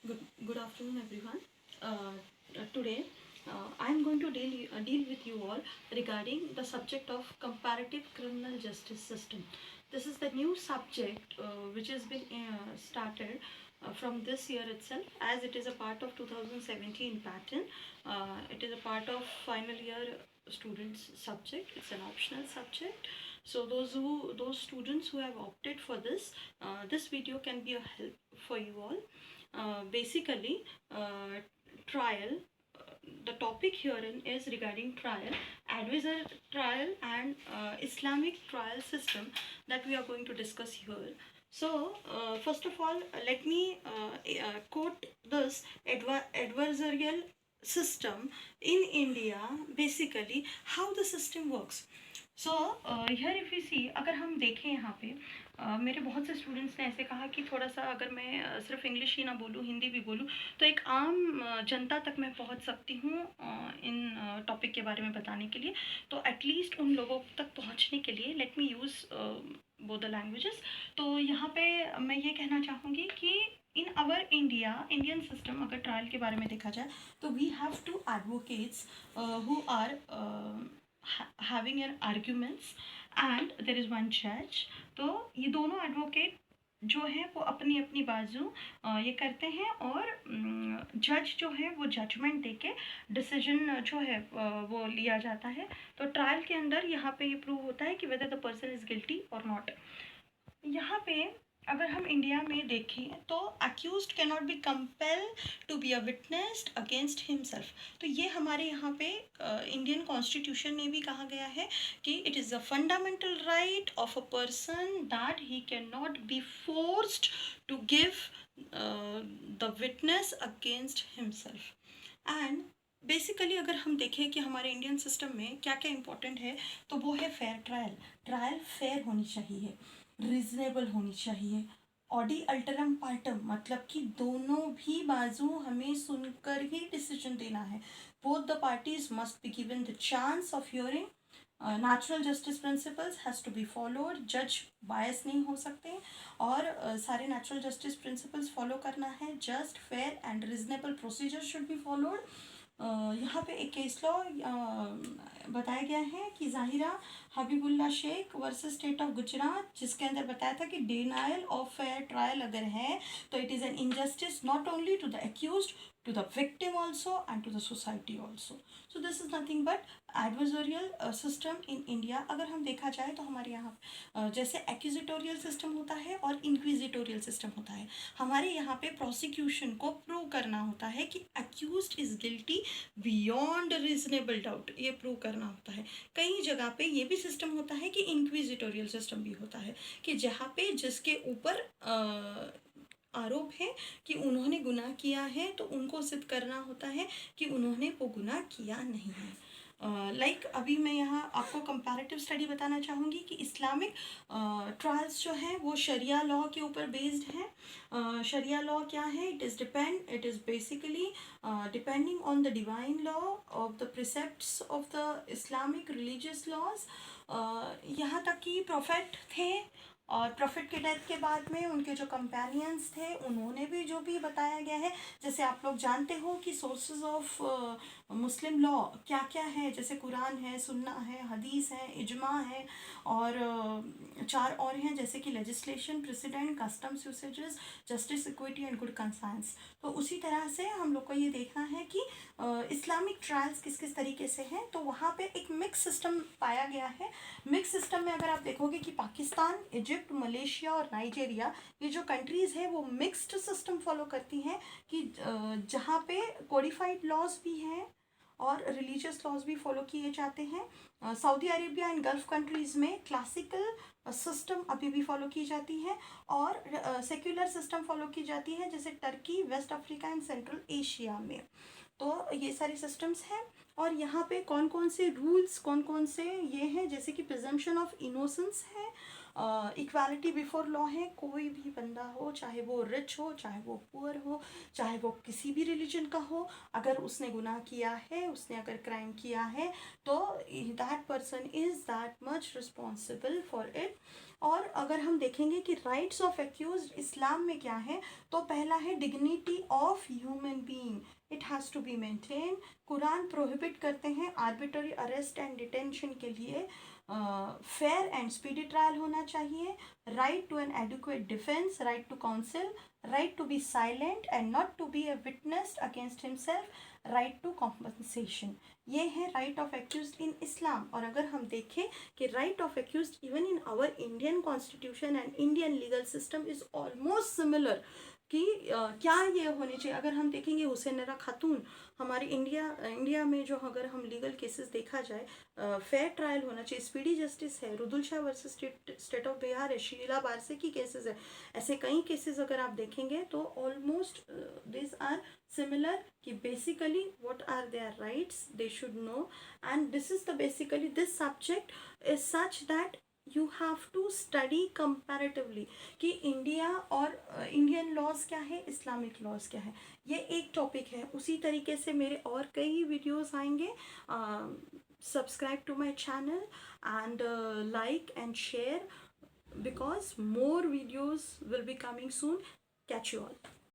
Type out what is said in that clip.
Good afternoon, everyone. Today, I am going to deal with you all regarding the subject of comparative criminal justice system. This is the new subject which has been started from this year itself, as it is a part of 2017 pattern. It is a part of final year students subject. It's an optional subject. So those students who have opted for this video can be a help for you all. Basically, trial. The topic herein is regarding trial, adversarial trial, and Islamic trial system that we are going to discuss here. So, first of all, let me quote this adversarial system in India. Basically, how the system works. So here if you see, अगर हम देखें यहाँ पे मेरे बहुत से students ने ऐसे कहा कि थोड़ा सा अगर मैं सिर्फ इंग्लिश ही ना बोलूँ, हिंदी भी बोलूँ, तो एक आम जनता तक मैं पहुँच सकती हूँ इन टॉपिक के बारे में बताने के लिए. तो एटलीस्ट उन लोगों तक पहुँचने के लिए let me use both the languages. तो यहाँ पे मैं ये कहना चाहूँगी कि इन आवर इंडियन सिस्टम, अगर ट्रायल के बारे में देखा जाए तो we have two advocates who are having an arguments and there is one judge. तो ये दोनों एडवोकेट जो है वो अपनी अपनी बाजू ये करते हैं, और जज जो है वो जजमेंट देके डिसीजन जो है वो लिया जाता है. तो ट्रायल के अंदर यहाँ पे ये प्रूव होता है कि whether the person is guilty और नॉट. यहाँ पे अगर हम इंडिया में देखें तो accused can not be compel to be a witness against himself. तो ये हमारे यहाँ पे इंडियन कॉन्स्टिट्यूशन में भी कहा गया है कि it is a fundamental right of a person that he can not be forced to give the witness against himself. And basically अगर हम देखें कि हमारे इंडियन सिस्टम में क्या क्या इंपॉर्टेंट है, तो वो है फेयर ट्रायल. ट्रायल फेयर होनी चाहिए, रिजनेबल होनी चाहिए, ऑडी अल्टरम पार्टम, मतलब कि दोनों भी बाजू हमें सुनकर ही डिसीजन देना है. Both the parties must be given the chance of hearing. Natural justice principles has to be followed. जज बायस नहीं हो सकते, और सारे नेचुरल जस्टिस प्रिंसिपल्स फॉलो करना है. Just fair and reasonable procedure should be followed. यहाँ पे एक केस लॉ बताया गया है कि Zahira Habibullah Sheikh versus state of Gujarat, जिसके अंदर बताया था कि डिनायल ऑफ फेयर ट्रायल अगर है तो it is an injustice not only to the accused, to the victim also and to the society also. So this is nothing but adversarial system in India. अगर हम देखा जाए तो हमारे यहाँ जैसे एक्यूजिटोरियल सिस्टम होता है और इंक्विजिटोरियल सिस्टम होता है. हमारे यहाँ पे प्रोसिक्यूशन को प्रूव करना होता है कि accused is guilty beyond reasonable doubt, ये प्रूव करना होता है. कई जगह पे ये भी सिस्टम होता है कि इंक्विजिटोरियल सिस्टम भी होता है, कि जहाँ पे जिसके ऊपर आरोप है कि उन्होंने गुनाह किया है तो उनको सिद्ध करना होता है कि उन्होंने वो गुनाह किया नहीं है. लाइक अभी मैं यहाँ आपको कंपैरेटिव स्टडी बताना चाहूँगी कि इस्लामिक ट्रायल्स जो हैं वो शरिया लॉ के ऊपर बेस्ड हैं. शरिया लॉ क्या है? It is basically depending on the divine law of the precepts of the Islamic religious laws. यहाँ तक कि प्रोफेट थे, और प्रॉफिट के डेथ के बाद में उनके जो कंपेनियंस थे उन्होंने भी जो भी बताया गया है, जैसे आप लोग जानते हो कि सोर्सेज ऑफ मुस्लिम लॉ क्या क्या है, जैसे कुरान है, सुन्ना है, हदीस है, इजमा है, और चार और हैं जैसे कि legislation, president, customs, usages, justice, equity and good conscience. तो उसी तरह से हम लोग को ये देखना है कि इस्लामिक ट्रायल्स किस किस तरीके से हैं. तो वहाँ पे एक मिक्स सिस्टम पाया गया है. मिक्स सिस्टम में अगर आप देखोगे कि पाकिस्तान, इजिप्ट, मलेशिया और नाइजेरिया, ये जो कंट्रीज़ हैं वो मिक्स्ड सिस्टम फॉलो करती हैं, कि जहाँ पे कोडिफाइड लॉज भी हैं और रिलीजियस लॉज भी फॉलो किए जाते हैं. Saudi Arabia and gulf countries में क्लासिकल सिस्टम अभी भी फॉलो की जाती है, और सेक्युलर सिस्टम फॉलो की जाती है, जैसे Turkey, west Africa and central Asia में. तो ये सारे सिस्टम्स हैं. और यहाँ पे कौन कौन से रूल्स, कौन कौन से ये हैं, जैसे कि प्रिजम्पशन ऑफ इनोसेंस है, इक्वालिटी बिफोर लॉ है. कोई भी बंदा हो, चाहे वो रिच हो, चाहे वो पुअर हो, चाहे वो किसी भी रिलीजन का हो, अगर उसने गुनाह किया है, उसने अगर क्राइम किया है, तो that person is that much responsible for it. और अगर हम देखेंगे कि राइट्स ऑफ एक्यूज्ड इस्लाम में क्या है, तो पहला है dignity of human being, it has to be maintain. कुरान प्रोहिबिट करते हैं आर्बिट्ररी अरेस्ट एंड डिटेंशन के लिए, फेयर एंड स्पीडी ट्रायल होना चाहिए, right to an adequate defence, right to counsel, right to be silent and not to be a witness against himself, right to compensation। ये है right of accused in Islam। और अगर हम देखें कि right of accused even in our Indian constitution and Indian legal system is almost similar, कि क्या ये होनी चाहिए। अगर हम देखेंगे हुसैनरा खातून, हमारे इंडिया में जो अगर हम लीगल केसेस देखा जाए, फेयर ट्रायल होना चाहिए, स्पीडी जस्टिस है, Rudul Shah versus state of Bihar है, शीला बारसे की केसेस है, ऐसे कई केसेस अगर आप देखेंगे तो ऑलमोस्ट दिस आर सिमिलर, कि basically what are their rights they should know. And this is the basically this subject is such that you have to study comparatively कि इंडिया और इंडियन लॉज क्या है, Islamic laws क्या है। ये एक topic है। उसी तरीके से मेरे और कई वीडियोस आएंगे। Subscribe to my channel and like and share, because more videos will be coming soon. Catch you all.